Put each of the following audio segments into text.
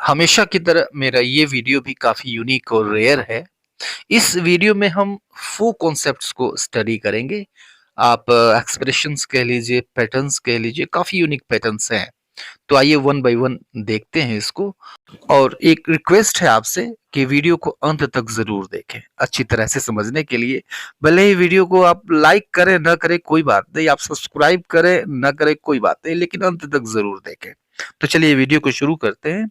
हमेशा की तरह मेरा ये वीडियो भी काफ़ी यूनिक और रेयर है। इस वीडियो में हम 4 कॉन्सेप्ट्स को स्टडी करेंगे। आप एक्सप्रेशंस कह लीजिए, पैटर्न्स कह लीजिए, काफ़ी यूनिक पैटर्न्स हैं। तो आइए वन बाय वन देखते हैं इसको। और एक रिक्वेस्ट है आपसे कि वीडियो को अंत तक ज़रूर देखें, अच्छी तरह से समझने के लिए। भले ही वीडियो को आप लाइक करें, ना करें कोई बात नहीं, आप सब्सक्राइब करें, ना करें कोई बात नहीं, लेकिन अंत तक ज़रूर देखें। तो चलिए वीडियो को शुरू करते हैं।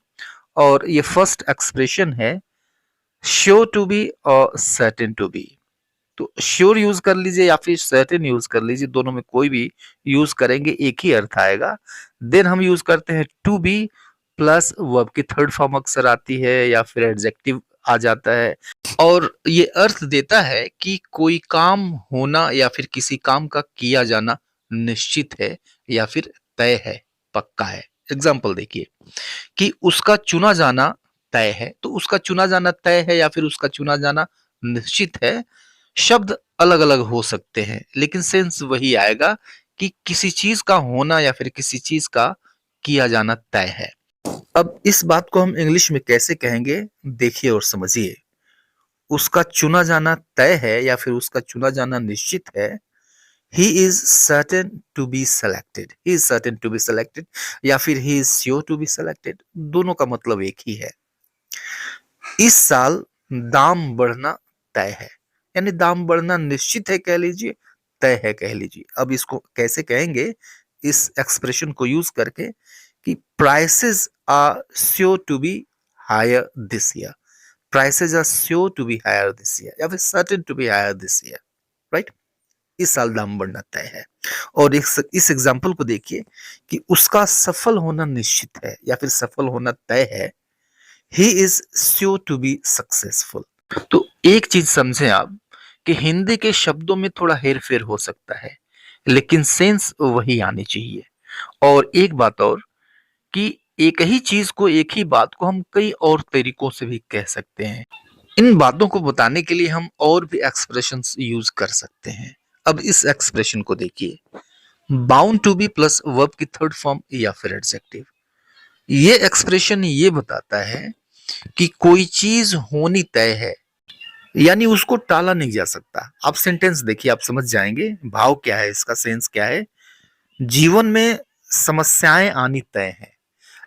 और ये फर्स्ट एक्सप्रेशन है श्योर टू बी और सर्टेन टू बी। तो श्योर यूज कर लीजिए या फिर सर्टेन यूज कर लीजिए, दोनों में कोई भी यूज करेंगे एक ही अर्थ आएगा। देन हम यूज करते हैं टू बी प्लस वर्ब की थर्ड फॉर्म अक्सर आती है या फिर एडजेक्टिव आ जाता है, और ये अर्थ देता है कि कोई काम होना या फिर किसी काम का किया जाना निश्चित है या फिर तय है, पक्का है। एग्जाम्पल देखिए कि उसका चुना जाना तय है, तो उसका चुना जाना तय है या फिर उसका चुना जाना निश्चित है। शब्द अलग अलग हो सकते हैं लेकिन सेंस वही आएगा कि किसी चीज का होना या फिर किसी चीज का किया जाना तय है। अब इस बात को हम इंग्लिश में कैसे कहेंगे, देखिए और समझिए। उसका चुना जाना तय है या फिर उसका चुना जाना निश्चित है। He is certain to be selected, he is certain to be selected, या फिर he is sure to be selected, दोनों का मतलब एक ही है। इस साल दाम बढ़ना तय है, यानी दाम बढ़ना निश्चित है कह लीजिए, तय है कह लीजिए। अब इसको कैसे कहेंगे, इस एक्सप्रेशन को यूज करके कि prices are sure to be higher this year, prices are sure to be higher this year, या फिर certain to be higher this year, right. इस साल दाम बढ़ना तय है। और इस एग्जाम्पल को देखिए कि उसका सफल होना निश्चित है या फिर सफल होना तय है। He is sure to be successful. तो एक चीज समझें आप कि हिंदी के शब्दों में थोड़ा हेर फेर हो सकता है लेकिन सेंस वही आनी चाहिए। और एक बात और कि एक ही चीज को, एक ही बात को हम कई और तरीकों से भी कह सकते हैं। इन बातों को बताने के लिए हम और भी एक्सप्रेशंस यूज कर सकते हैं। अब इस एक्सप्रेशन को देखिए, bound to be plus verb की थर्ड फॉर्म या फिर एडजेक्टिव। ये एक्सप्रेशन ये बताता है कि कोई चीज होनी तय है, यानी उसको टाला नहीं जा सकता। आप सेंटेंस देखिए, आप समझ जाएंगे भाव क्या है, इसका सेंस क्या है। जीवन में समस्याएं आनी तय है,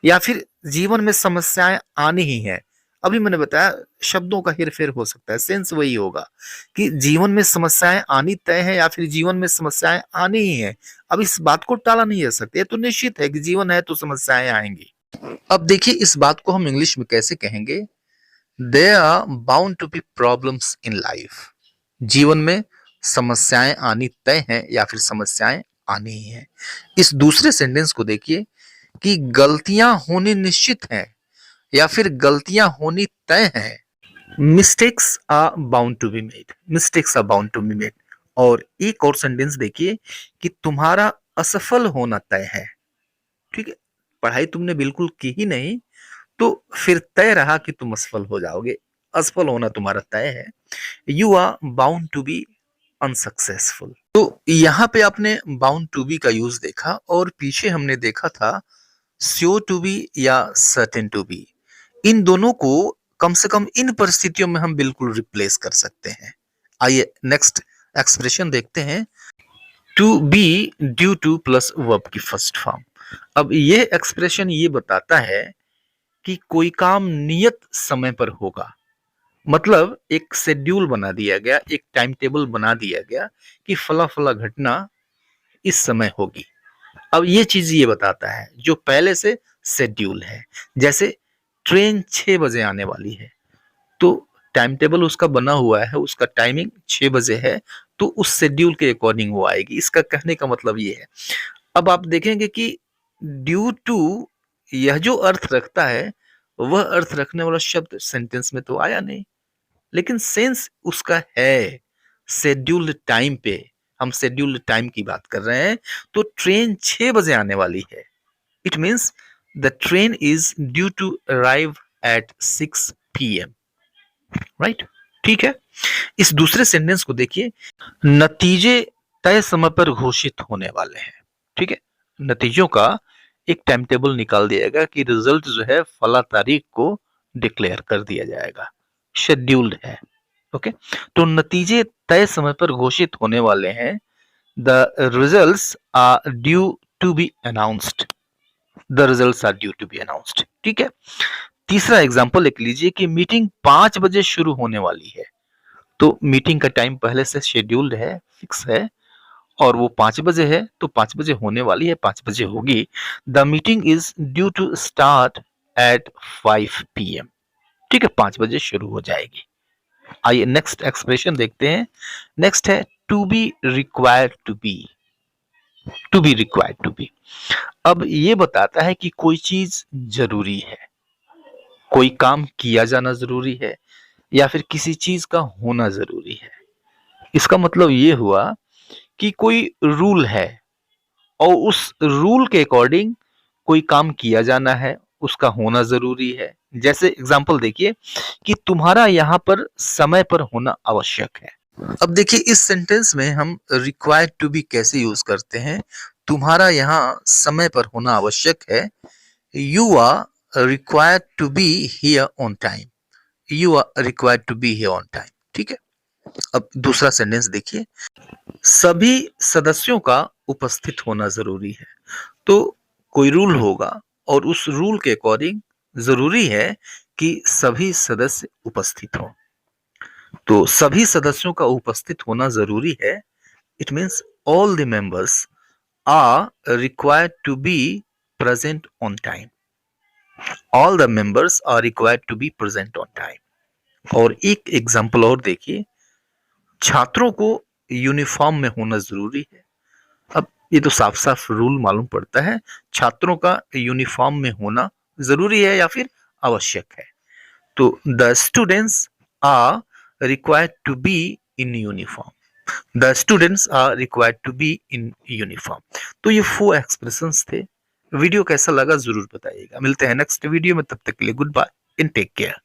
या फिर जीवन में समस्याएं आनी ही है। अभी मैंने बताया शब्दों का हेरफेर हो सकता है, सेंस वही होगा कि जीवन में समस्याएं आनी तय है या फिर जीवन में समस्याएं आनी ही है। अब इस बात को टाला नहीं जा सकता, ये तो निश्चित है कि जीवन है तो समस्याएं आएंगी। अब देखिए इस बात को हम इंग्लिश में कैसे कहेंगे, there are bound to be problems in life. जीवन में समस्याएं आनी तय हैं या फिर समस्याएं आनी ही हैं। इस दूसरे सेंटेंस को देखिए कि गलतियां होनी निश्चित हैं या फिर गलतियां होनी तय हैं। Mistakes are bound to be made, mistakes are bound to be made. और एक और सेंटेंस देखिए कि तुम्हारा असफल होना तय है। ठीक है, पढ़ाई तुमने बिल्कुल की ही नहीं तो फिर तय रहा कि तुम असफल हो जाओगे, असफल होना तुम्हारा तय है। You are bound to be unsuccessful. तो यहाँ पे आपने बाउंड टू बी का यूज देखा और पीछे हमने देखा था श्योर टू बी या सर्टेन टू बी। इन दोनों को कम से कम इन परिस्थितियों में हम बिल्कुल रिप्लेस कर सकते हैं। आइए नेक्स्ट एक्सप्रेशन देखते हैं, to be due to plus verb की फर्स्ट फॉर्म। अब ये एक्सप्रेशन ये बताता है कि कोई काम नियत समय पर होगा। मतलब एक शेड्यूल बना दिया गया, एक टाइम टेबल बना दिया गया कि फला फला घटना इस समय होगी। अब ये चीज ये बताता है जो पहले से शेड्यूल है। जैसे ट्रेन 6 बजे आने वाली है, तो टाइम टेबल उसका बना हुआ है, उसका टाइमिंग 6 बजे है, तो उस शेड्यूल के अकॉर्डिंग वो आएगी। इसका कहने का मतलब ये है। अब आप देखेंगे कि ड्यू टू यह जो अर्थ रखता है वह अर्थ रखने वाला शब्द सेंटेंस में तो आया नहीं, लेकिन सेंस उसका है शेड्यूल्ड टाइम पे। हम शेड्यूल्ड टाइम की बात कर रहे हैं, तो ट्रेन 6 बजे आने वाली है। It means the train is due to arrive at 6 PM, right. ठीक है, इस दूसरे सेंटेंस को देखिए, नतीजे तय समय पर घोषित होने वाले हैं। ठीक है, नतीजों का एक टाइम टेबल निकाल दिया जाएगा कि रिजल्ट जो है फला तारीख को डिक्लेयर कर दिया जाएगा, शेड्यूल्ड है। ओके, तो नतीजे तय समय पर घोषित होने वाले हैं। The results are due to be announced. The results are due to be announced. ठीक है, तीसरा एग्जांपल लिख लीजिए कि मीटिंग 5 बजे शुरू होने वाली है। तो मीटिंग का टाइम पहले से शेड्यूल्ड है, फिक्स है, और वो 5 बजे है, तो 5 बजे होने वाली है, 5 बजे होगी। The meeting is due to start at 5 PM। ठीक है, 5 बजे शुरू हो जाएगी। आइए नेक्स्ट एक्सप्रेशन देखते हैं। नेक्स्ट है to be required to be. To be required to be, अब ये बताता है कि कोई चीज जरूरी है, कोई काम किया जाना जरूरी है, या फिर किसी चीज का होना जरूरी है। इसका मतलब ये हुआ कि कोई रूल है और उस रूल के अकॉर्डिंग कोई काम किया जाना है, उसका होना जरूरी है। जैसे एग्जांपल देखिए कि तुम्हारा यहाँ पर समय पर होना आवश्यक है। अब देखिए इस सेंटेंस में हम रिक्वायर्ड टू बी कैसे यूज करते हैं। तुम्हारा यहाँ समय पर होना आवश्यक है। You are required to be here on time. You are required to be here on time. ठीक है, अब दूसरा सेंटेंस देखिए, सभी सदस्यों का उपस्थित होना जरूरी है। तो कोई रूल होगा और उस रूल के अकॉर्डिंग जरूरी है कि सभी सदस्य उपस्थित हों। तो सभी सदस्यों का उपस्थित होना जरूरी है। It means all the members are required to be present on time. All the members are required to be present on time. और एक एग्जांपल और देखिए, छात्रों को यूनिफॉर्म में होना जरूरी है। अब ये तो साफ साफ रूल मालूम पड़ता है, छात्रों का यूनिफॉर्म में होना जरूरी है या फिर आवश्यक है। तो the students are required to be in uniform. The students are required to be in uniform. तो ये 4 एक्सप्रेशंस थे। वीडियो कैसा लगा जरूर बताइएगा। मिलते हैं नेक्स्ट वीडियो में, तब तक के लिए goodbye and take care.